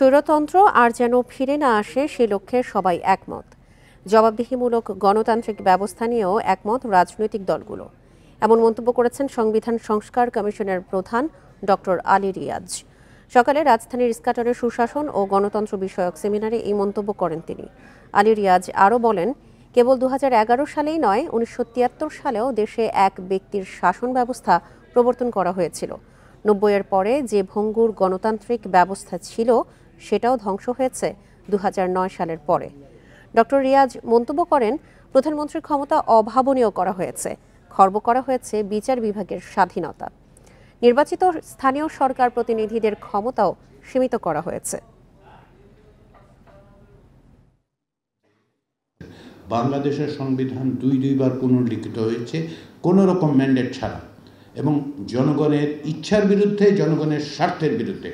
স্বৈরতন্ত্র আর যেন ফিরে না আসে সে লক্ষ্যে সবাই একমত। জবাবদিহিমূলক গণতান্ত্রিক ব্যবস্থা নিয়েও একমত রাজনৈতিক দলগুলো। এমন মন্তব্য করেছেন সংবিধান সংস্কার কমিশনের প্রধান ডক্টর আলী রিয়াজ। সকালে রাজধানীর ইস্কাটনে সুশাসন ও গণতন্ত্র বিষয়ক সেমিনারে এই মন্তব্য করেন তিনি। আলী রিয়াজ আরও বলেন, কেবল 2011 সালেই নয়, 1973 সালেও দেশে এক ব্যক্তির শাসন ব্যবস্থা প্রবর্তন করা হয়েছিল। 90-এর পরে যে ভঙ্গুর গণতান্ত্রিক ব্যবস্থা ছিল সেটাও ধ্বংস হয়েছে 2009 সালের পরে। ডক্টর রিয়াজ মন্তব্য করেন, প্রধানমন্ত্রীর ক্ষমতা অভাবনীয় করা হয়েছে, খর্ব করা হয়েছে বিচার বিভাগের স্বাধীনতা। নির্বাচিত স্থানীয় সরকার প্রতিনিধিদের ক্ষমতাও সীমিত করা হয়েছে। বাংলাদেশের সংবিধান দুইবার পুনর্লিখিত হয়েছে কোনো রকম ম্যান্ডেট ছাড়া এবং জনগণের ইচ্ছার বিরুদ্ধে, জনগণের স্বার্থের বিরুদ্ধে।